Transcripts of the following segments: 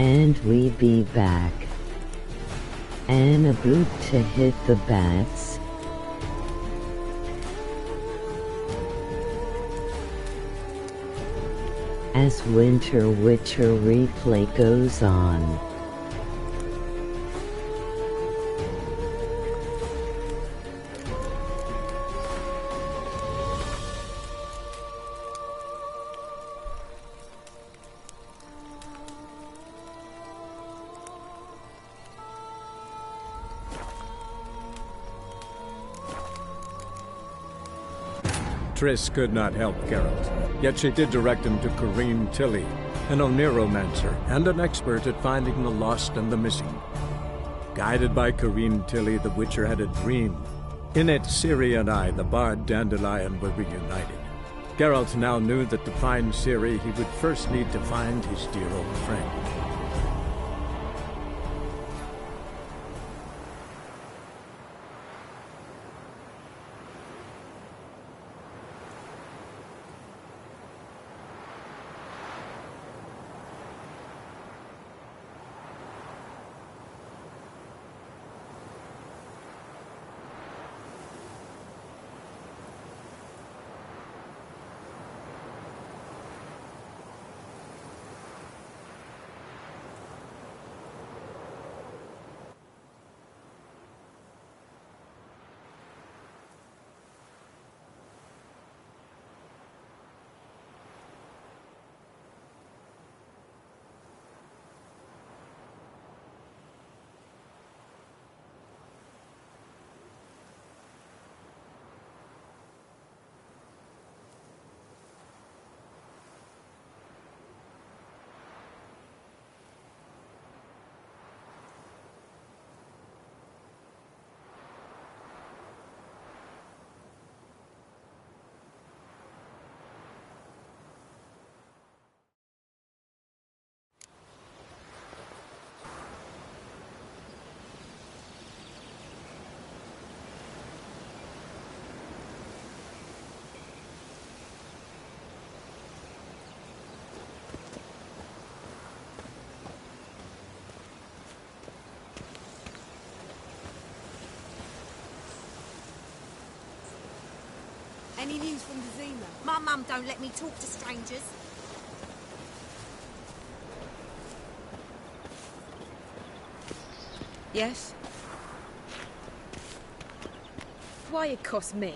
And we be back. And a boot to hit the bats. As Winter Witcher replay goes on. Triss could not help Geralt, yet she did direct him to Corrine Tilly, an Oniromancer and an expert at finding the lost and the missing. Guided by Corrine Tilly, the Witcher had a dream. In it, Ciri and I, the bard Dandelion, were reunited. Geralt now knew that to find Ciri, he would first need to find his dear old friend. Any news from the Zima? My mum don't let me talk to strangers. Yes? Why it cost me?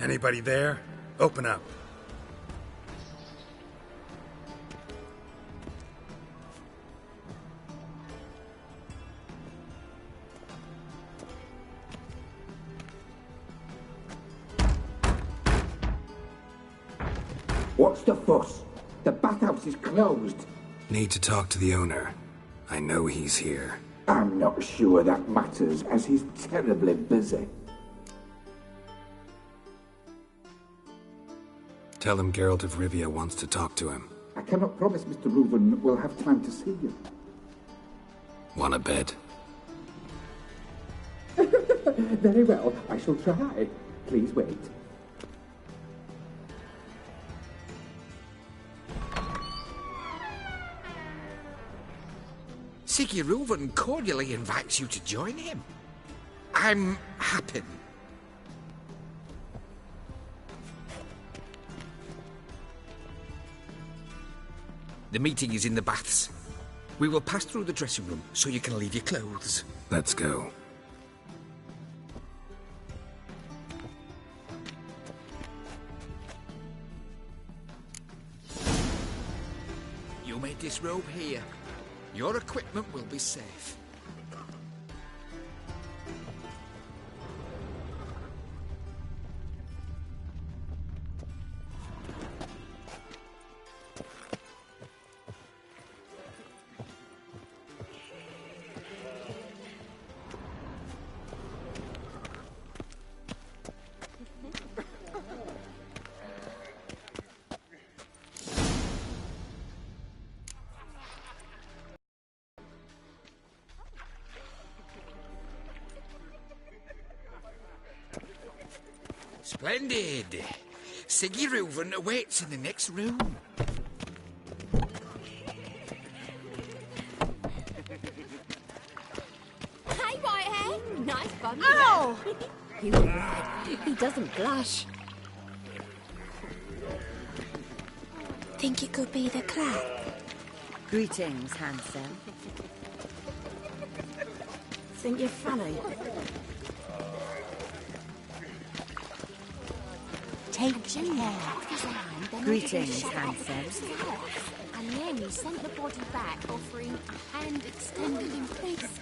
Anybody there? Open up. What's the fuss? The bathhouse is closed. Need to talk to the owner. I know he's here. I'm not sure that matters, as he's terribly busy. Tell him Geralt of Rivia wants to talk to him. I cannot promise Mr. Reuven will have time to see you. Want a bed? Very well, I shall try. Please wait. Siggy Reuven cordially invites you to join him. I'm happy. The meeting is in the baths. We will pass through the dressing room so you can leave your clothes. Let's go. You may disrobe here. Your equipment will be safe. Splendid. Siggy Reuven awaits in the next room. Hey, Whitehead. Nice bum. Oh! You were right. He doesn't blush. Think it could be the clap? Greetings, handsome. Think you're funny? Take care. Greetings, handsome. And then he sent the body back, offering a hand extended in peace.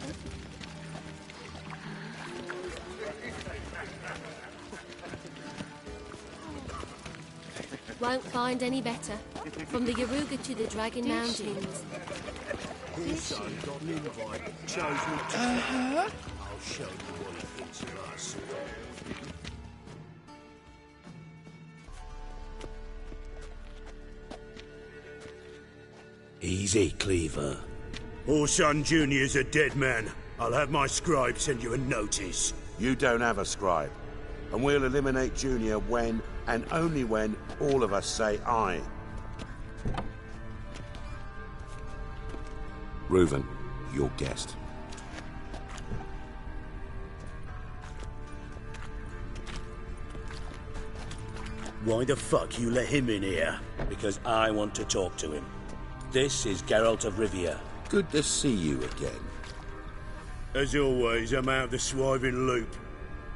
Won't find any better. From the Yaruga to the Dragon Mountains. Son got an invite, chose me to. I'll show you what he thinks of us. Easy, Cleaver. Orson Jr.'s a dead man. I'll have my scribe send you a notice. You don't have a scribe. And we'll eliminate Junior when, and only when, all of us say aye. Reuven, your guest. Why the fuck you let him in here? Because I want to talk to him. This is Geralt of Rivia. Good to see you again. As always, I'm out of the swiving loop.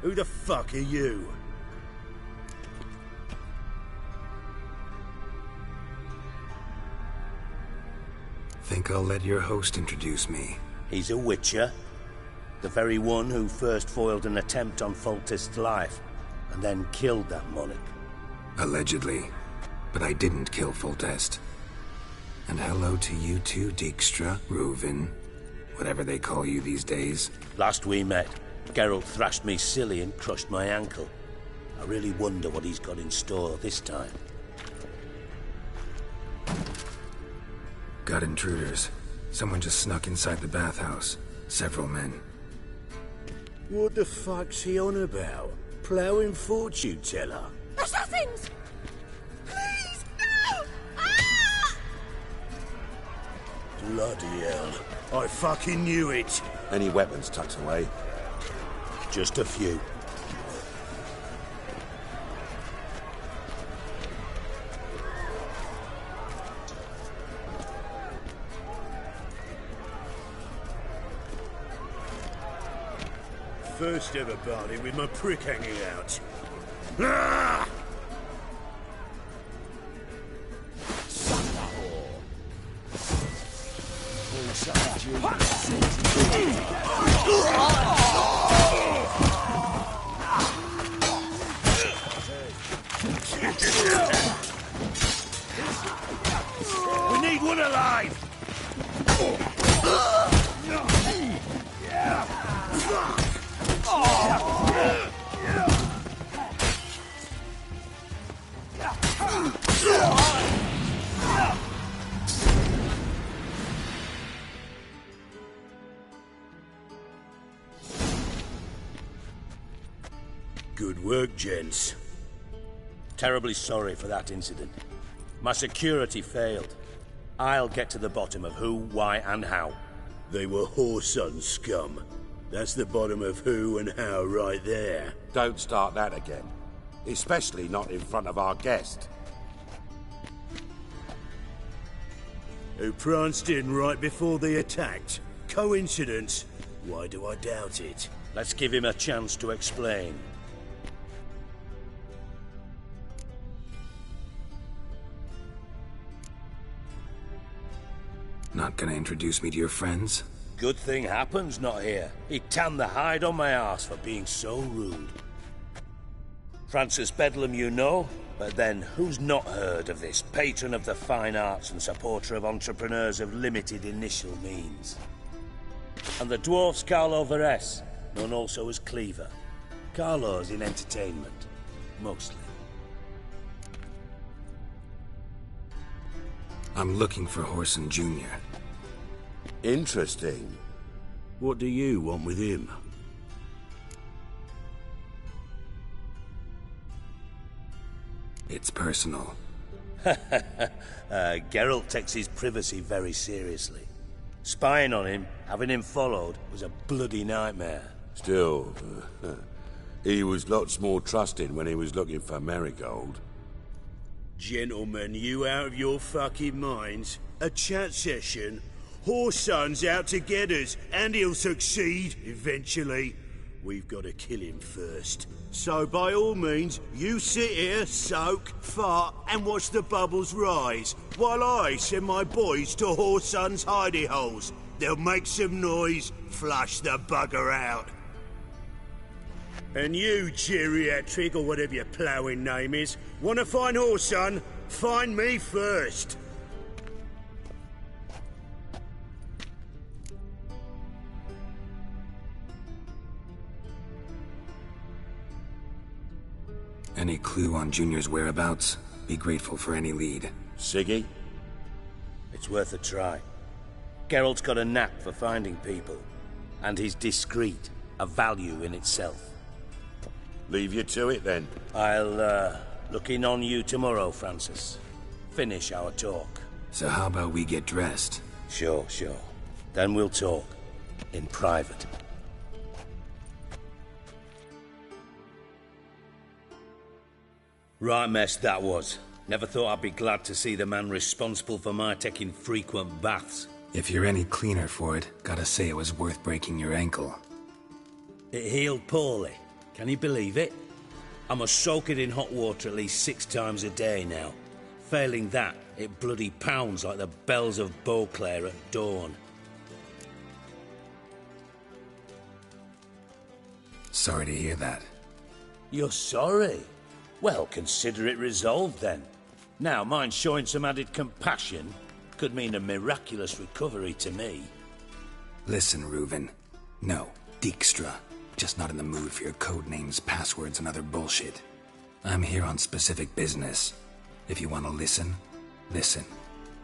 Who the fuck are you? Think I'll let your host introduce me. He's a witcher. The very one who first foiled an attempt on Foltest's life, and then killed that monarch. Allegedly. But I didn't kill Foltest. And hello to you too, Dijkstra, Reuven, whatever they call you these days. Last we met, Geralt thrashed me silly and crushed my ankle. I really wonder what he's got in store this time. Got intruders. Someone just snuck inside the bathhouse. Several men. What the fuck's he on about? Ploughing fortune teller? Assassins! Please, no! Ah! Bloody hell. I fucking knew it. Any weapons tucked away? Just a few. First ever party with my prick hanging out. Ah! We need one alive! Good work, gents. Terribly sorry for that incident. My security failed. I'll get to the bottom of who, why, and how. They were whoreson scum. That's the bottom of who and how right there. Don't start that again. Especially not in front of our guest. Who pranced in right before they attacked. Coincidence? Why do I doubt it? Let's give him a chance to explain. Not gonna introduce me to your friends? Good thing Happen's not here. He tanned the hide on my arse for being so rude. Francis Bedlam you know, but then who's not heard of this patron of the fine arts and supporter of entrepreneurs of limited initial means? And the dwarf's Carlo Veres, known also as Cleaver. Carlo's in entertainment, mostly. I'm looking for Whoreson Jr. Interesting. What do you want with him? It's personal. Geralt takes his privacy very seriously. Spying on him, having him followed, was a bloody nightmare. Still, he was lots more trusting when he was looking for Marigold. Gentlemen, you out of your fucking minds? A chat session? Whoreson's out to get us, and he'll succeed, eventually. We've got to kill him first. So by all means, you sit here, soak, fart, and watch the bubbles rise, while I send my boys to Whoreson's hidey holes. They'll make some noise, flush the bugger out. And you, geriatric, or whatever your ploughing name is, want to find Whoreson? Find me first. Any clue on Junior's whereabouts? Be grateful for any lead. Siggy? It's worth a try. Geralt's got a knack for finding people. And he's discreet, a value in itself. Leave you to it, then. I'll, look in on you tomorrow, Francis. Finish our talk. So how about we get dressed? Sure. Then we'll talk. In private. Right mess that was. Never thought I'd be glad to see the man responsible for my taking frequent baths. If you're any cleaner for it, gotta say it was worth breaking your ankle. It healed poorly. Can you believe it? I must soak it in hot water at least 6 times a day now. Failing that, it bloody pounds like the bells of Beauclair at dawn. Sorry to hear that. You're sorry? Well, consider it resolved then. Now, mind showing some added compassion could mean a miraculous recovery to me. Listen, Reuven. No, Dijkstra. Just not in the mood for your code names, passwords, and other bullshit. I'm here on specific business. If you want to listen, listen.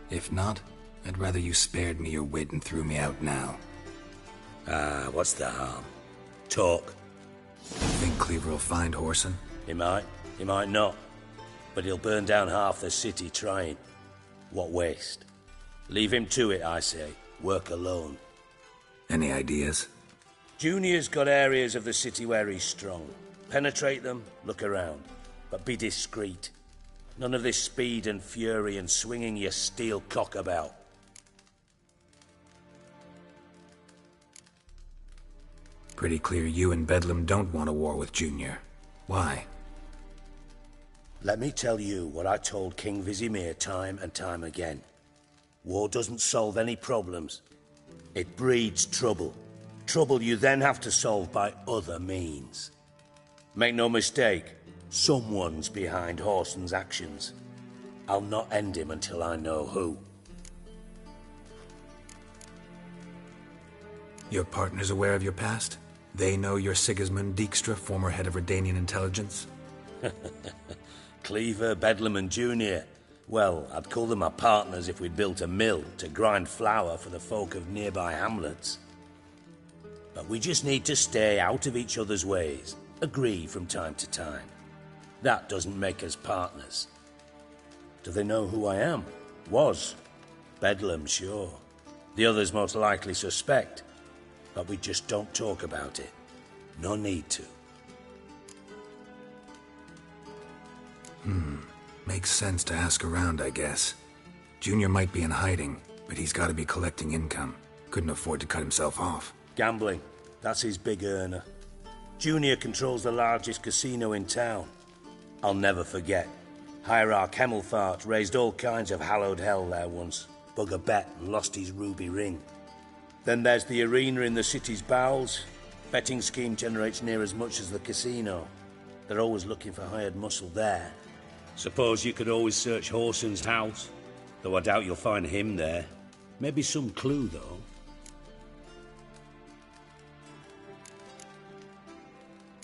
If not, I'd rather you spared me your wit and threw me out now. What's the harm? Talk. Think Cleaver will find Whoreson? He might not. But he'll burn down half the city trying. What waste? Leave him to it, I say. Work alone. Any ideas? Junior's got areas of the city where he's strong. Penetrate them, look around. But be discreet. None of this speed and fury and swinging your steel cock about. Pretty clear you and Bedlam don't want a war with Junior. Why? Let me tell you what I told King Vizimir time and time again. War doesn't solve any problems. It breeds trouble. Trouble you then have to solve by other means. Make no mistake, someone's behind Whoreson's actions. I'll not end him until I know who. Your partner's aware of your past? They know you're Sigismund Dijkstra, former head of Redanian intelligence? Cleaver, Bedlam and Junior. Well, I'd call them my partners if we'd built a mill to grind flour for the folk of nearby hamlets. But we just need to stay out of each other's ways, agree from time to time. That doesn't make us partners. Do they know who I am? Was. Bedlam, sure. The others most likely suspect. But we just don't talk about it. No need to. Makes sense to ask around, I guess. Junior might be in hiding, but he's got to be collecting income. Couldn't afford to cut himself off. Gambling. That's his big earner. Junior controls the largest casino in town. I'll never forget. Hierarch Hemmelfart raised all kinds of hallowed hell there once. Bug a bet and lost his ruby ring. Then there's the arena in the city's bowels. Betting scheme generates near as much as the casino. They're always looking for hired muscle there. Suppose you could always search Whoreson's house. Though I doubt you'll find him there. Maybe some clue, though.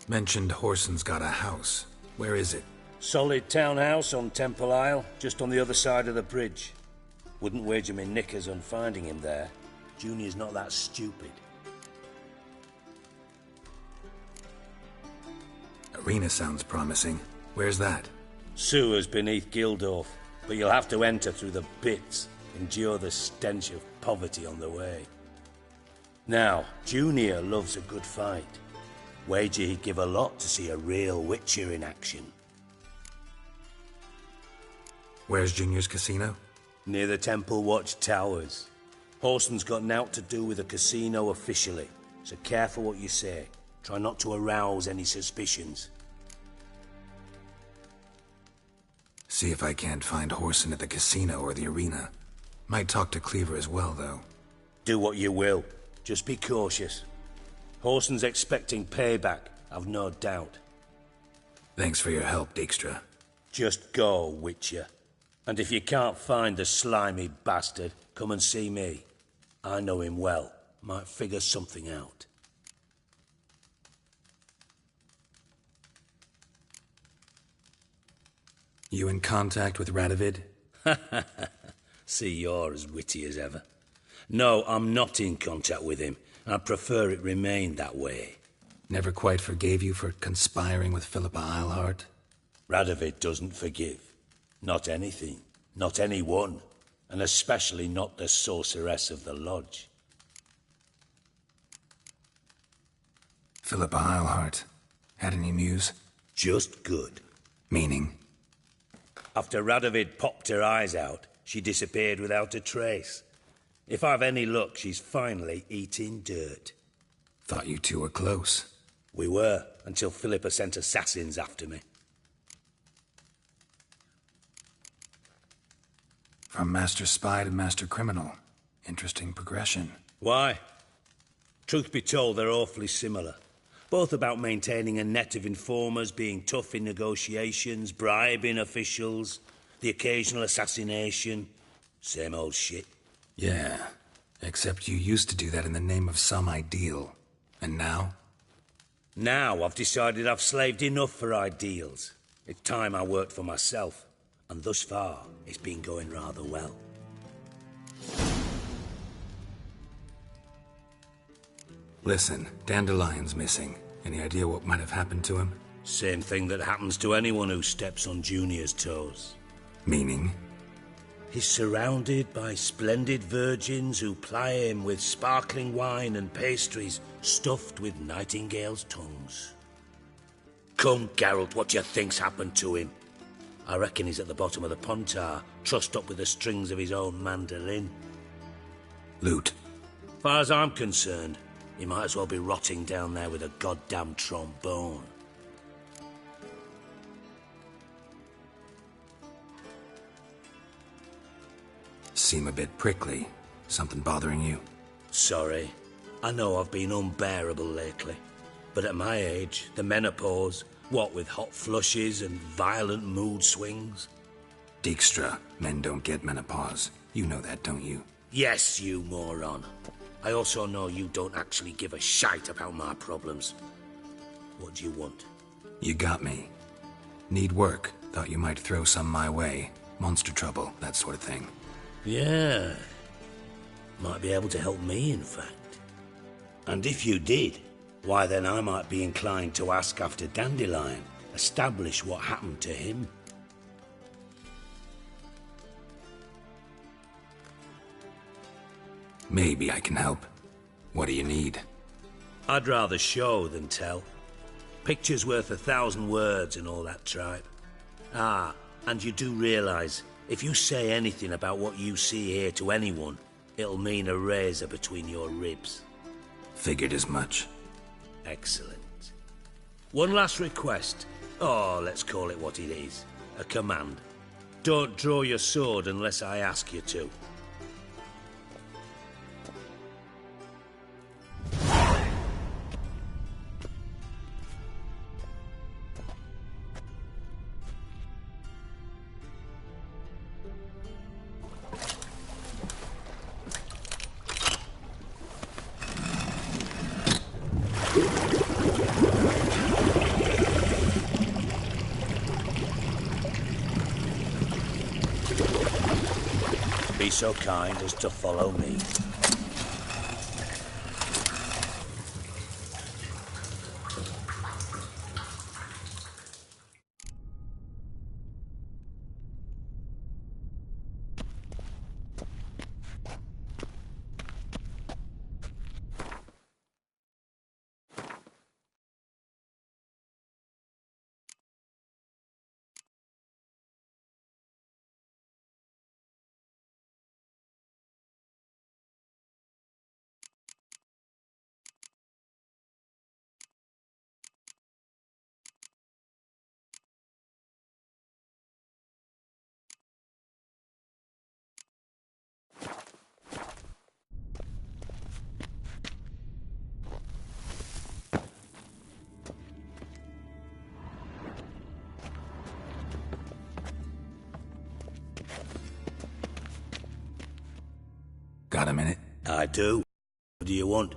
Mentioned Whoreson's got a house. Where is it? Solid townhouse on Temple Isle, just on the other side of the bridge. Wouldn't wager me knickers on finding him there. Junior's not that stupid. Arena sounds promising. Where's that? Sewers beneath Gildorf, but you'll have to enter through the bits, endure the stench of poverty on the way. Now, Junior loves a good fight. Wager he'd give a lot to see a real Witcher in action. Where's Junior's casino? Near the Temple Watch Towers. Horson's got nought to do with the casino officially, so careful what you say. Try not to arouse any suspicions. See if I can't find Horson at the casino or the arena. Might talk to Cleaver as well, though. Do what you will. Just be cautious. Horson's expecting payback, I've no doubt. Thanks for your help, Dijkstra. Just go, Witcher. And if you can't find the slimy bastard, come and see me. I know him well. Might figure something out. You in contact with Radovid? See, you're as witty as ever. No, I'm not in contact with him. I prefer it remained that way. Never quite forgave you for conspiring with Philippa Eilhart? Radovid doesn't forgive. Not anything. Not anyone. And especially not the sorceress of the lodge. Philippa Eilhart. Had any news? Just good. Meaning? After Radovid popped her eyes out, she disappeared without a trace. If I've any luck, she's finally eating dirt. Thought you two were close. We were, until Philippa sent assassins after me. From master spy to master criminal. Interesting progression. Why? Truth be told, they're awfully similar. Both about maintaining a net of informers, being tough in negotiations, bribing officials, the occasional assassination. Same old shit. Yeah, except you used to do that in the name of some ideal. And now? Now I've decided I've slaved enough for ideals. It's time I worked for myself. And thus far, it's been going rather well. Listen, Dandelion's missing. Any idea what might have happened to him? Same thing that happens to anyone who steps on Junior's toes. Meaning? He's surrounded by splendid virgins who ply him with sparkling wine and pastries stuffed with nightingales' tongues. Come, Geralt, what do you think's happened to him? I reckon he's at the bottom of the Pontar, trussed up with the strings of his own mandolin. Loot. Far as I'm concerned, he might as well be rotting down there with a goddamn trombone. Seem a bit prickly. Something bothering you? Sorry. I know I've been unbearable lately. But at my age, the menopause, what with hot flushes and violent mood swings? Dijkstra, men don't get menopause. You know that, don't you? Yes, you moron. I also know you don't actually give a shite about my problems. What do you want? You got me. Need work. Thought you might throw some my way. Monster trouble, that sort of thing. Yeah. Might be able to help me, in fact. And if you did, why then I might be inclined to ask after Dandelion, establish what happened to him. Maybe I can help. What do you need? I'd rather show than tell. Picture's worth 1,000 words and all that tripe. Ah, and you do realize, if you say anything about what you see here to anyone, it'll mean a razor between your ribs. Figured as much. Excellent. One last request. Oh, let's call it what it is. A command. Don't draw your sword unless I ask you to. Be so kind as to follow me. Got a minute? I do. What do you want?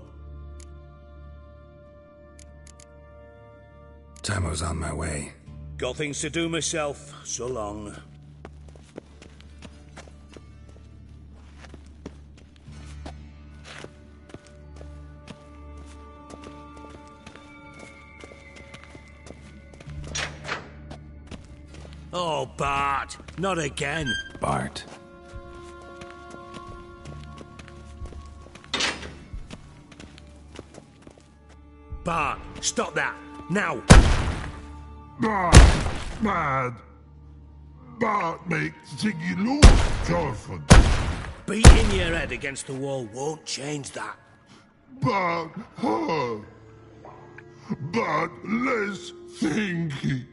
Tamo's on my way. Got things to do myself. So long. Oh, Bart! Not again! Bart. Bart, stop that! Now! Bart, mad. Bart make Ziggy lose, Jorford. Beating your head against the wall won't change that. Bart, hard. Bart, less thinky.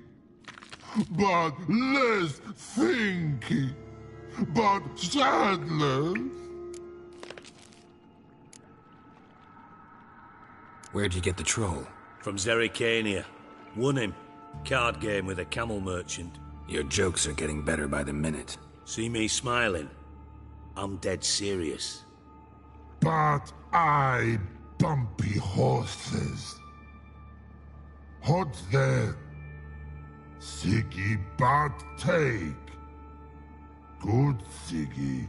Bart, less thinky. Bart, sadness. Where'd you get the troll? From Zerrikania. Won him. Card game with a camel merchant. Your jokes are getting better by the minute. See me smiling? I'm dead serious. But I bumpy horses. Hot there. Siggy Bart take. Good Siggy.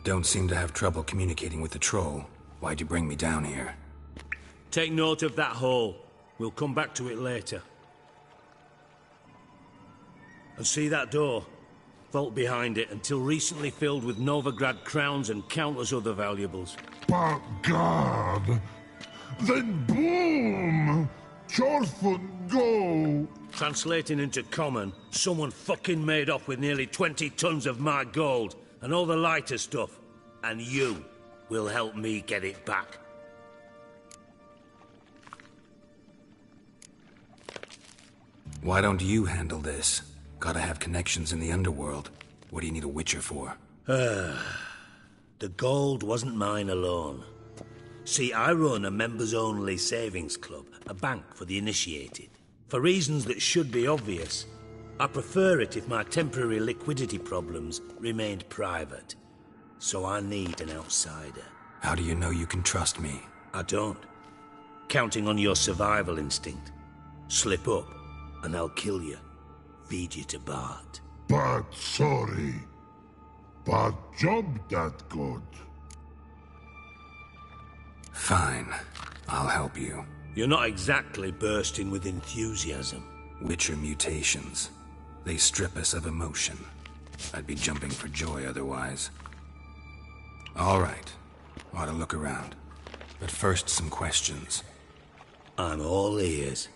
Don't seem to have trouble communicating with the troll. Why'd you bring me down here? Take note of that hole. We'll come back to it later. And see that door? Vault behind it, until recently filled with Novigrad crowns and countless other valuables. But God! Then boom! Jorford go! Translating into common, someone fucking made off with nearly 20 tons of my gold, and all the lighter stuff. And you will help me get it back. Why don't you handle this? Gotta have connections in the underworld. What do you need a witcher for? The gold wasn't mine alone. See, I run a members-only savings club, a bank for the initiated. For reasons that should be obvious, I prefer it if my temporary liquidity problems remained private. So I need an outsider. How do you know you can trust me? I don't. Counting on your survival instinct. Slip up, and I'll kill you. Feed you to Bart. But sorry. But job that good. Fine. I'll help you. You're not exactly bursting with enthusiasm. Witcher mutations. They strip us of emotion. I'd be jumping for joy otherwise. All right. Ought to look around. But first, some questions. I'm all ears.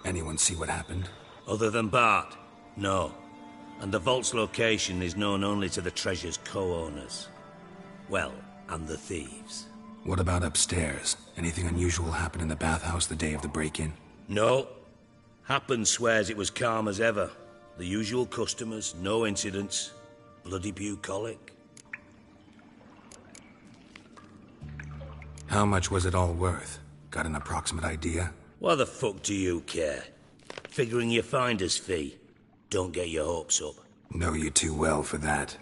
Anyone see what happened? Other than Bart? No. And the vault's location is known only to the treasure's co-owners. Well, and the thieves. What about upstairs? Anything unusual happen in the bathhouse the day of the break-in? No. Happen swears it was calm as ever. The usual customers, no incidents. Bloody bucolic. How much was it all worth? Got an approximate idea? Why the fuck do you care? Figuring your finder's fee. Don't get your hopes up. Know you too well for that.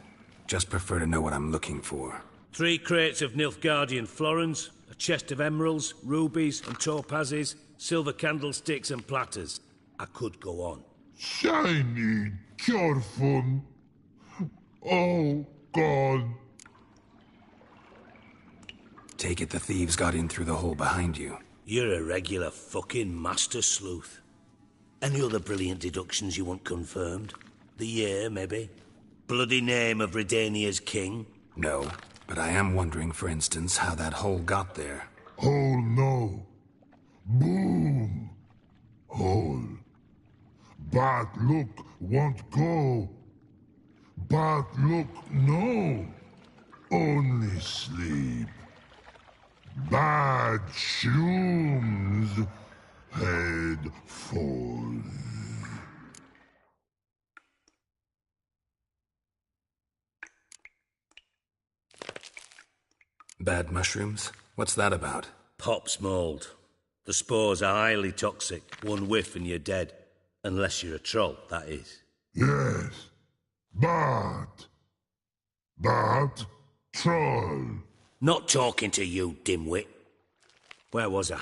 Just prefer to know what I'm looking for. 3 crates of Nilfgaardian florins, a chest of emeralds, rubies and topazes, silver candlesticks and platters. I could go on. Shiny Jorfun. Oh, God. Take it the thieves got in through the hole behind you. You're a regular fucking master sleuth. Any other brilliant deductions you want confirmed? The year, maybe? Bloody name of Redania's king? No, but I am wondering, for instance, how that hole got there. Hole no. Boom. Hole. But look won't go. But look no. Only sleep. Bad shrooms. Head falls. Bad mushrooms? What's that about? Pop's mold. The spores are highly toxic. One whiff and you're dead. Unless you're a troll, that is. Yes, but troll. Not talking to you, dimwit. Where was I?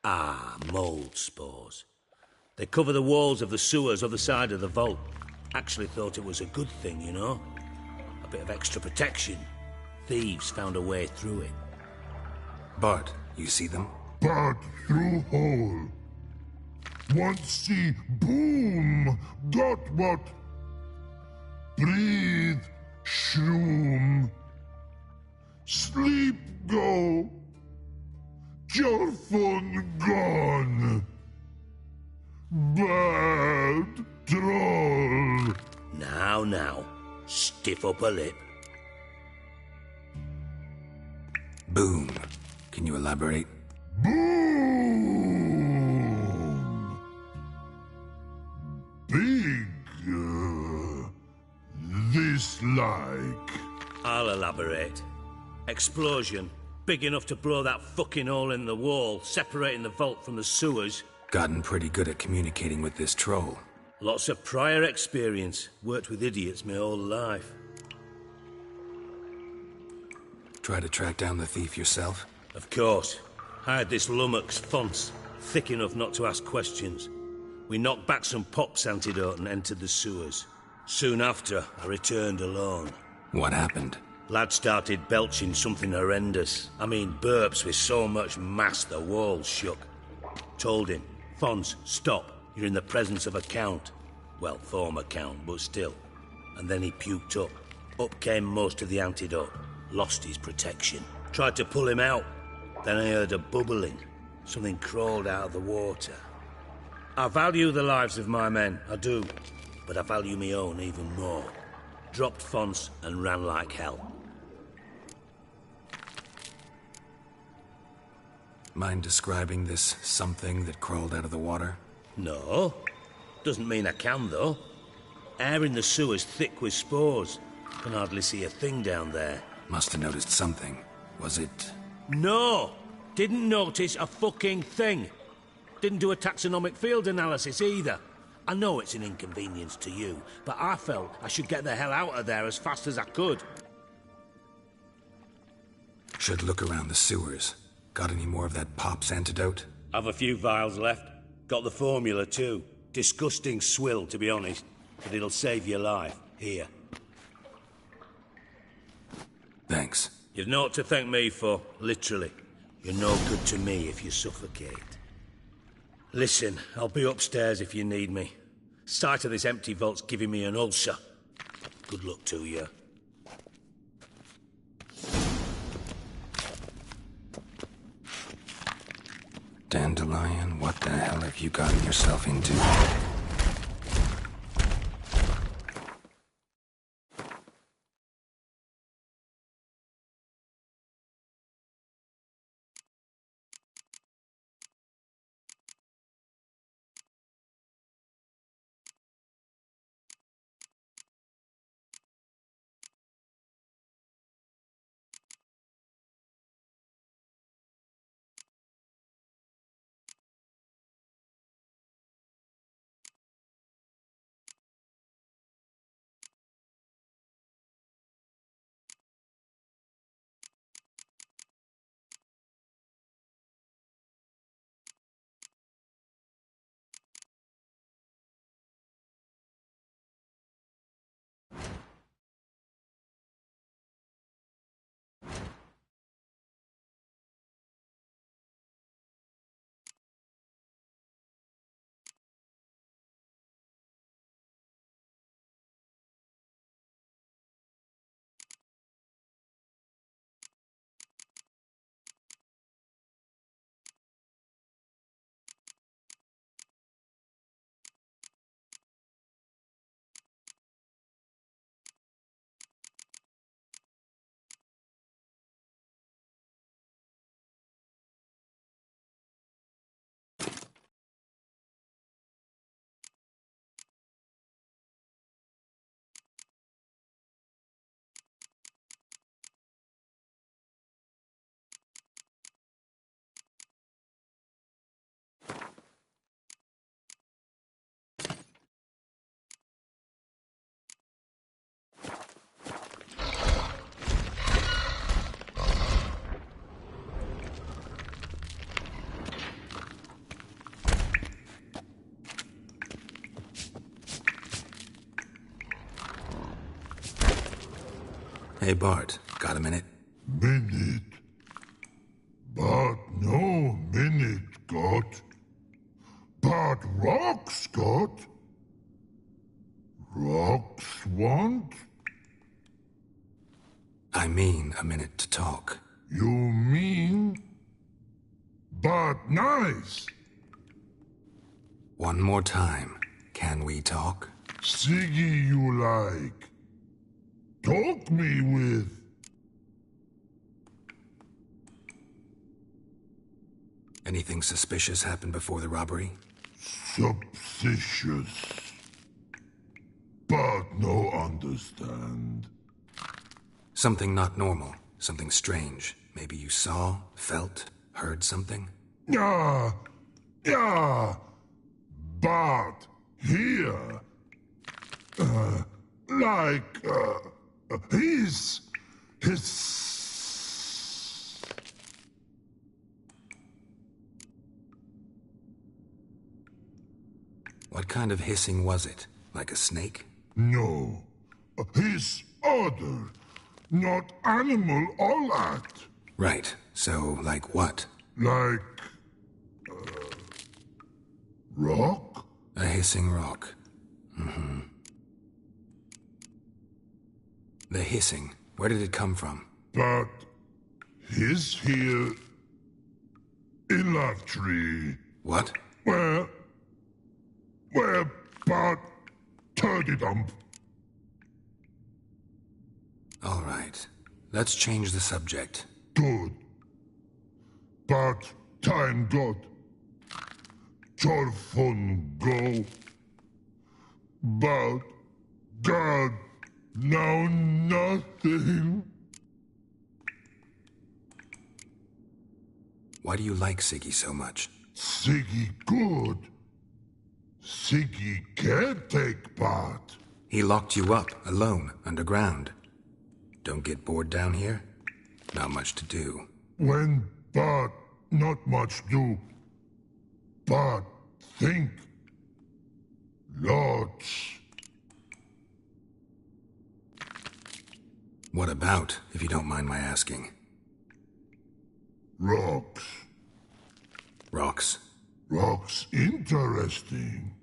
Ah, mold spores. They cover the walls of the sewers other side of the vault. Actually thought it was a good thing, you know? A bit of extra protection. Thieves found a way through it. Bart, you see them? But through hole. Want see boom, got what? Breathe, shroom. Sleep go. Your fun gone. Bad troll. Now, stiff up a lip. Boom. Can you elaborate? Boom! Big, this like. I'll elaborate. Explosion. Big enough to blow that fucking hole in the wall, separating the vault from the sewers. Gotten pretty good at communicating with this troll. Lots of prior experience. Worked with idiots my whole life. Try to track down the thief yourself? Of course. I had this lummox Fonce, thick enough not to ask questions. We knocked back some Pop's antidote and entered the sewers. Soon after, I returned alone. What happened? Lad started belching something horrendous. I mean, burps with so much mass the walls shook. Told him, Fonce, stop. You're in the presence of a count. Well, former count, but still. And then he puked up. Up came most of the antidote. Lost his protection. Tried to pull him out. Then I heard a bubbling. Something crawled out of the water. I value the lives of my men, I do. But I value my own even more. Dropped Fonce and ran like hell. Mind describing this something that crawled out of the water? No. Doesn't mean I can, though. Air in the sewer's thick with spores. Can hardly see a thing down there. Must have noticed something. Was it... No! Didn't notice a fucking thing. Didn't do a taxonomic field analysis either. I know it's an inconvenience to you, but I felt I should get the hell out of there as fast as I could. Should look around the sewers. Got any more of that Pop's antidote? I've a few vials left. Got the formula too. Disgusting swill, to be honest. But it'll save your life. Here. Thanks. You've naught to thank me for, literally. You're no good to me if you suffocate. Listen, I'll be upstairs if you need me. Sight of this empty vault's giving me an ulcer. Good luck to you. Dandelion, what the hell have you gotten yourself into? Hey, Bart, got a minute? Minute. But no minute got. But rocks got. Rocks want? I mean a minute to talk. You mean? But nice. One more time. Can we talk? Siggy you like. Talk me with. Anything suspicious happened before the robbery? Suspicious. But no understand. Something not normal. Something strange. Maybe you saw, felt, heard something? Yeah. But here. His. What kind of hissing was it? Like a snake? No. His other. Not animal all act. Right. So, like what? Like. Rock? A hissing rock. Mm-hmm. The hissing. Where did it come from? But. His here. In love tree. What? Where, but. Turdy dump. All right. Let's change the subject. Good. But time got. Torfun go. But God, now nothing. Why do you like Siggy so much? Siggy good. Siggy can't take part. He locked you up, alone, underground. Don't get bored down here? Not much to do. When, but not much do. But think. Lots. What about, if you don't mind my asking? Rocks. Rocks? Rocks interesting.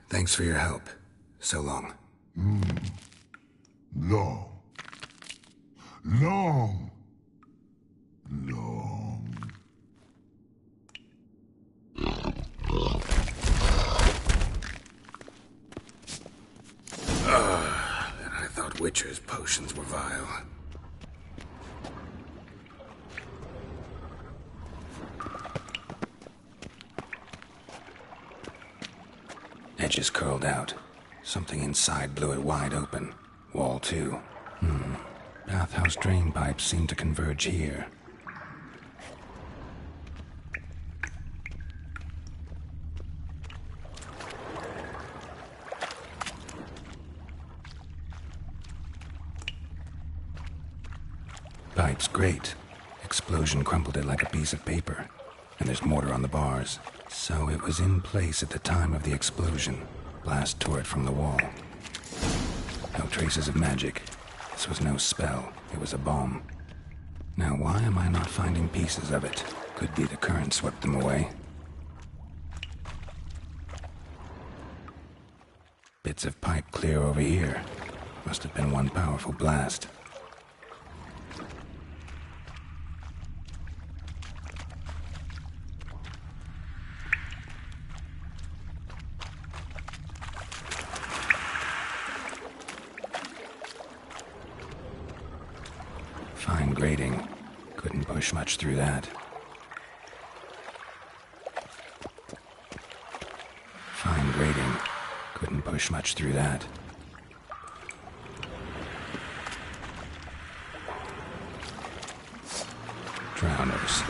Thanks for your help. So long. Long. Long. And I thought Witcher's potions were vile. Edges curled out. Something inside blew it wide open. Wall, too. Bathhouse drain pipes seem to converge here. Pipe's great. Explosion crumpled it like a piece of paper. And there's mortar on the bars. So it was in place at the time of the explosion. Blast tore it from the wall. No traces of magic. This was no spell. It was a bomb. Now why am I not finding pieces of it? Could be the current swept them away. Bits of pipe clear over here. Must have been one powerful blast. Fine grating. Couldn't push much through that. Fine grating. Couldn't push much through that. Drowners.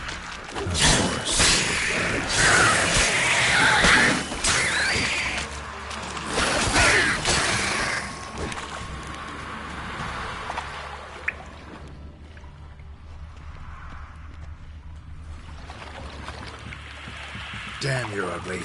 Of course. Damn, you're ugly.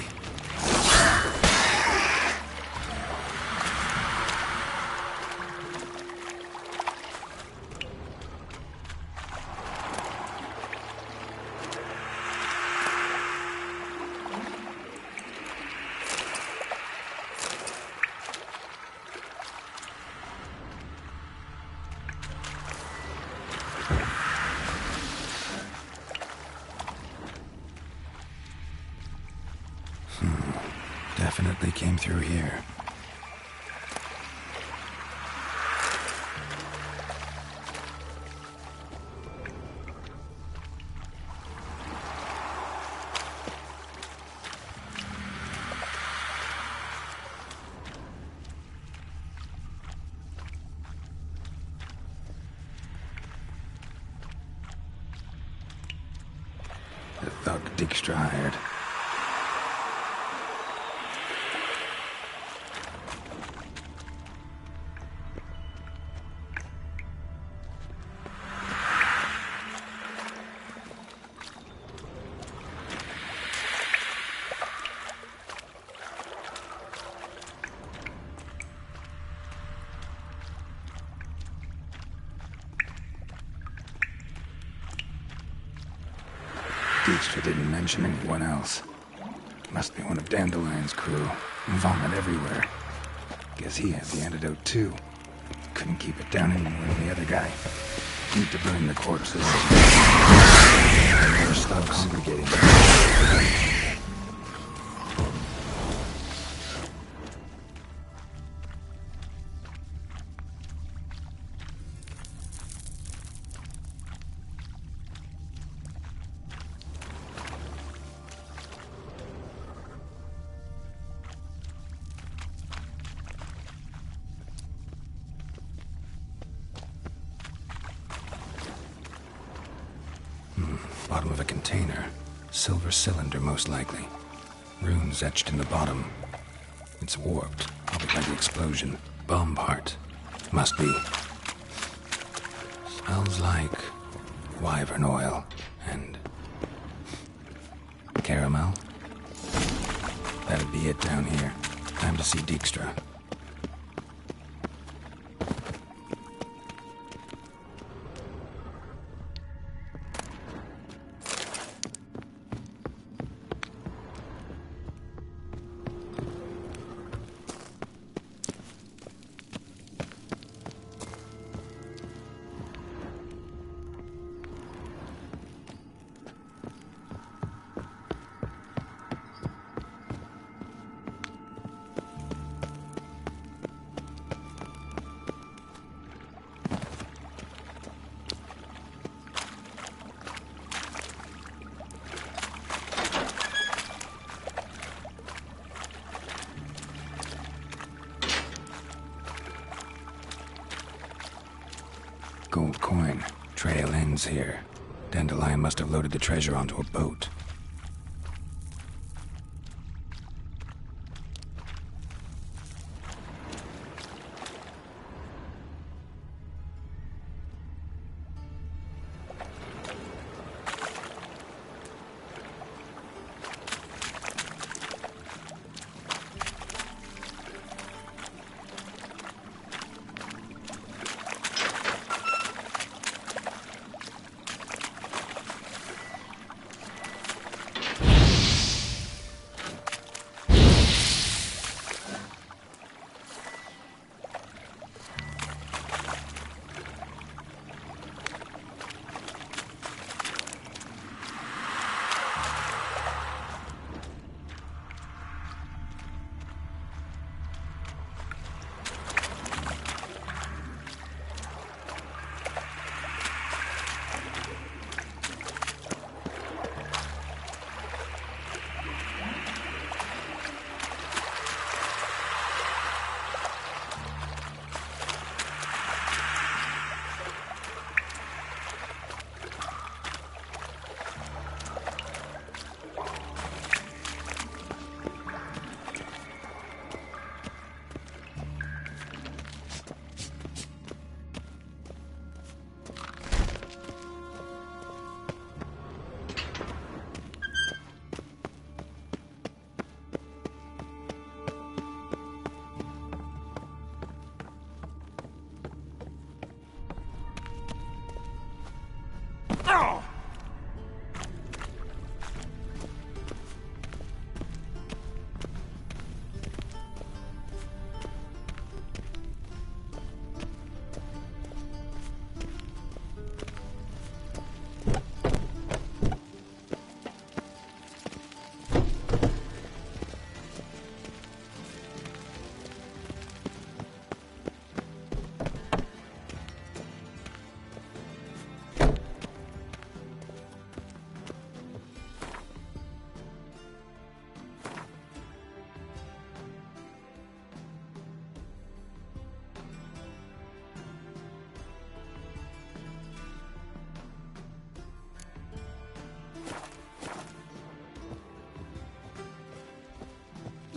thought they came through here. The thug Dijkstra hired. Dijkstra didn't mention anyone else. Must be one of Dandelion's crew. Vomit everywhere. Guess he had the antidote too. Couldn't keep it down any more than the other guy. Need to burn the corpses. Never stop congregating. Bottom of a container. Silver cylinder, most likely. Runes etched in the bottom. It's warped, probably by the explosion. Bomb part. Must be. Smells like wyvern oil and caramel. That'd be it down here. Time to see Dijkstra. Gold coin. Trail ends here. Dandelion must have loaded the treasure onto a boat.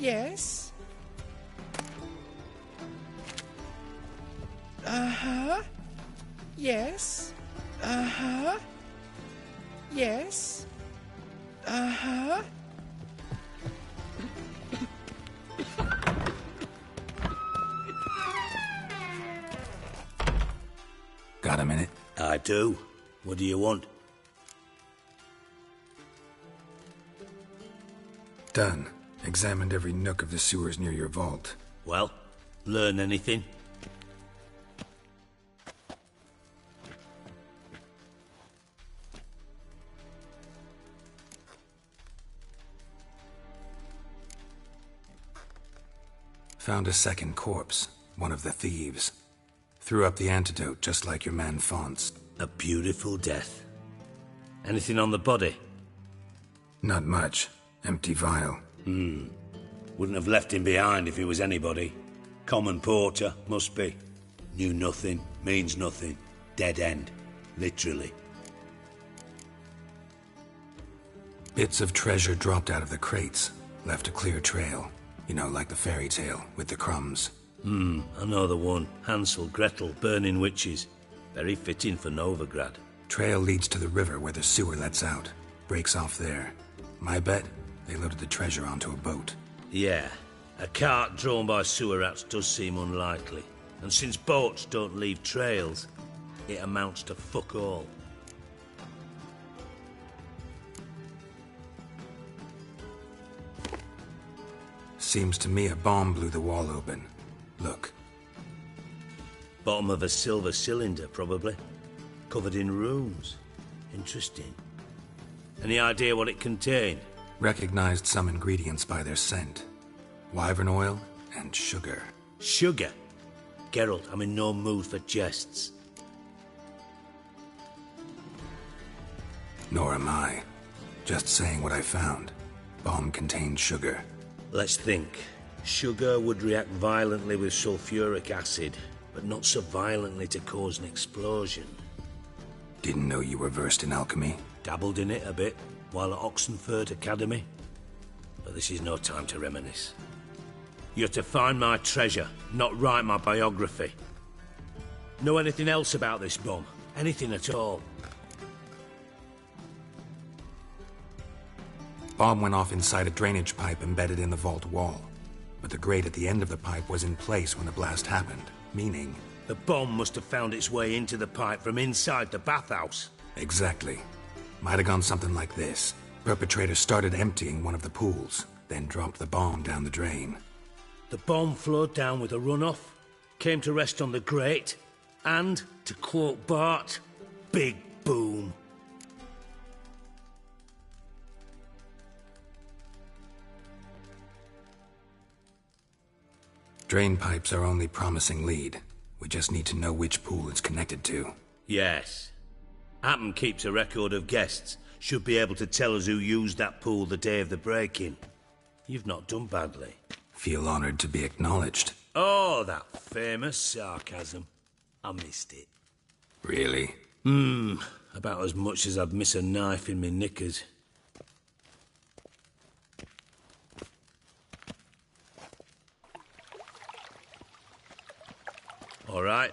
Yes? Uh-huh. Yes. Uh-huh. Yes. Uh-huh. Got a minute? I do. What do you want? Done. Examined every nook of the sewers near your vault. Well, learn anything? Found a second corpse, one of the thieves. Threw up the antidote just like your man Fonz. A beautiful death. Anything on the body? Not much. Empty vial. Wouldn't have left him behind if he was anybody. Common porter, must be. Knew nothing, means nothing. Dead end. Literally. Bits of treasure dropped out of the crates. Left a clear trail. You know, like the fairy tale, with the crumbs. I know the one. Hansel, Gretel, burning witches. Very fitting for Novigrad. Trail leads to the river where the sewer lets out. Breaks off there. My bet, they loaded the treasure onto a boat. Yeah. A cart drawn by sewer rats does seem unlikely. And since boats don't leave trails, it amounts to fuck all. Seems to me a bomb blew the wall open. Look. Bottom of a silver cylinder, probably. Covered in runes. Interesting. Any idea what it contained? Recognized some ingredients by their scent. Wyvern oil and sugar. Sugar? Geralt, I'm in no mood for jests. Nor am I. Just saying what I found. Bomb contained sugar. Let's think. Sugar would react violently with sulfuric acid, but not so violently to cause an explosion. Didn't know you were versed in alchemy. Dabbled in it a bit, while at Oxenford Academy. But this is no time to reminisce. You're to find my treasure, not write my biography. Know anything else about this bomb? Anything at all? Bomb went off inside a drainage pipe embedded in the vault wall. But the grate at the end of the pipe was in place when the blast happened, meaning... The bomb must have found its way into the pipe from inside the bathhouse. Exactly. Might have gone something like this. Perpetrator started emptying one of the pools, then dropped the bomb down the drain. The bomb flowed down with a runoff, came to rest on the grate, and, to quote Bart, big boom. Drain pipes are only promising lead. We just need to know which pool it's connected to. Yes. Appen keeps a record of guests. Should be able to tell us who used that pool the day of the break-in. You've not done badly. Feel honored to be acknowledged. Oh, that famous sarcasm. I missed it. Really? About as much as I'd miss a knife in me knickers. All right.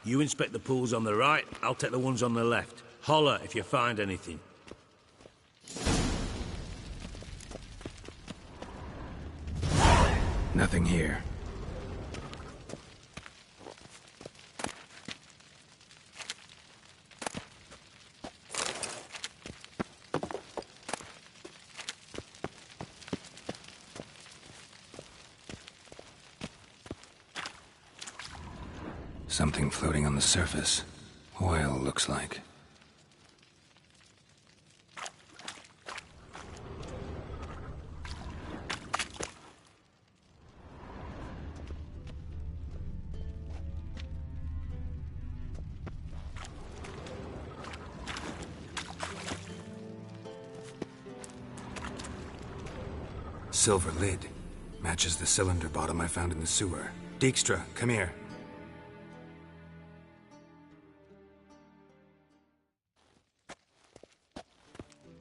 You inspect the pools on the right, I'll take the ones on the left. Holler if you find anything. Nothing here. Something floating on the surface. Oil, looks like. Silver lid. Matches the cylinder bottom I found in the sewer. Dijkstra, come here.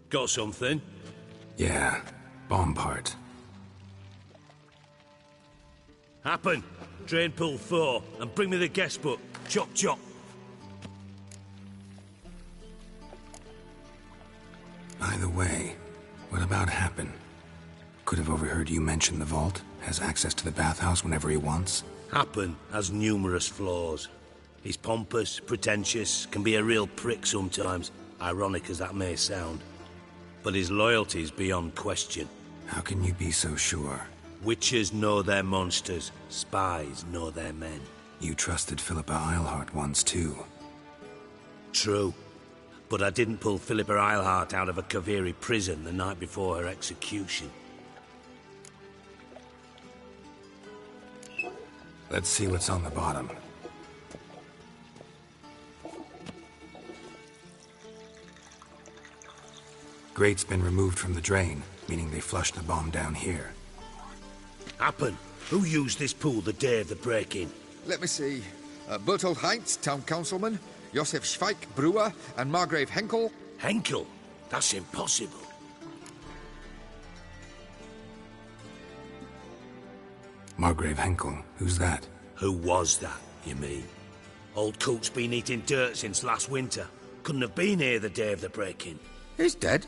Got something? Yeah, bomb part. Happen. Drain pool 4, and bring me the guest book. Chop chop. By the way, what about Happen? Could have overheard you mention the vault. Has access to the bathhouse whenever he wants. Happen has numerous flaws. He's pompous, pretentious, can be a real prick sometimes, ironic as that may sound. But his loyalty's beyond question. How can you be so sure? Witches know their monsters, spies know their men. You trusted Philippa Eilhart once too. True. But I didn't pull Philippa Eilhart out of a Kaviri prison the night before her execution. Let's see what's on the bottom. Grate's been removed from the drain, meaning they flushed the bomb down here. Happen. Who used this pool the day of the break-in? Let me see. Bertold Heinz, town councilman, Josef Schweik, brewer, and Margrave Henkel. Henkel? That's impossible. Margrave Henkel, who's that? Who was that, you mean? Old Coot's been eating dirt since last winter. Couldn't have been here the day of the break-in. He's dead?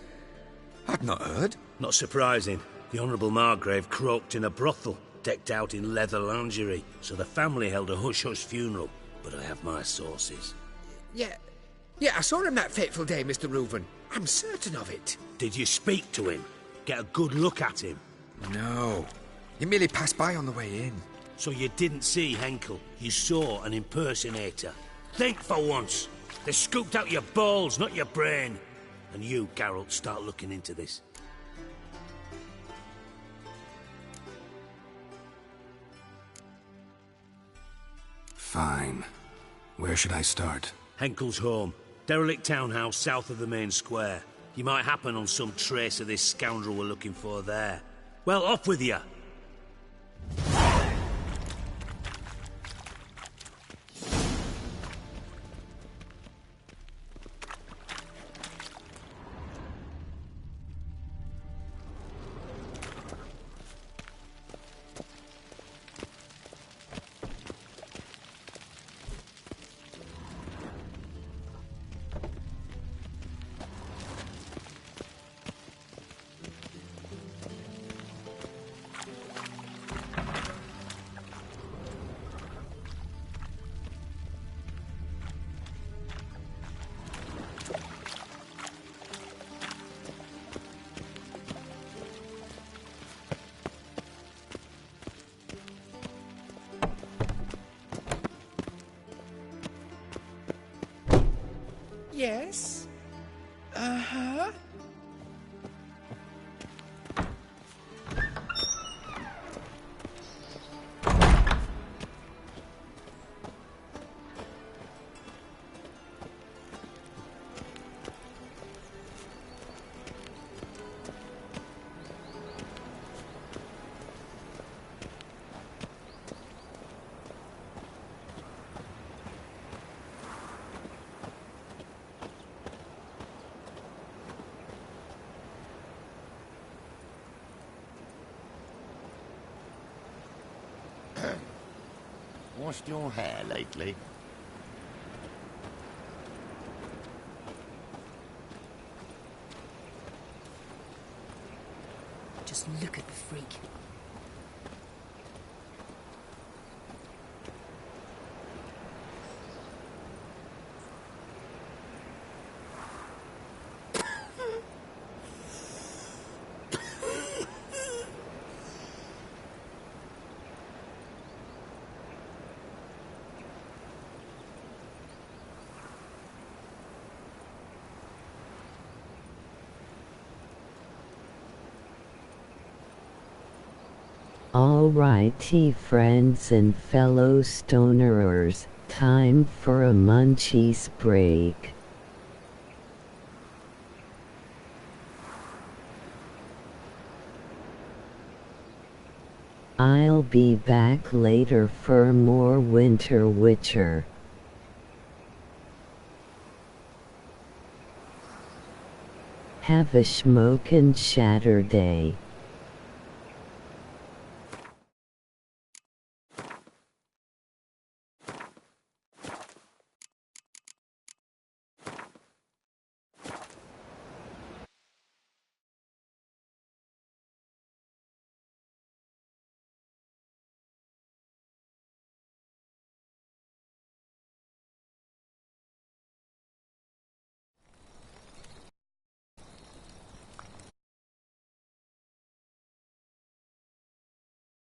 I've not heard. Not surprising. The Honourable Margrave croaked in a brothel, decked out in leather lingerie, so the family held a hush-hush funeral. But I have my sources. Yeah, I saw him that fateful day, Mr. Reuven. I'm certain of it. Did you speak to him? Get a good look at him? No. He merely passed by on the way in. So you didn't see Henkel. You saw an impersonator. Think for once. They scooped out your balls, not your brain. And you, Geralt, start looking into this. Fine. Where should I start? Henkel's home. Derelict townhouse south of the main square. You might happen on some trace of this scoundrel we're looking for there. Well, off with you. Yes? Uh-huh. Washed your hair lately? Just look at the freak. Alrighty friends and fellow stonerers, time for a munchies break. I'll be back later for more Winter Witcher. Have a smokin' Shatterday.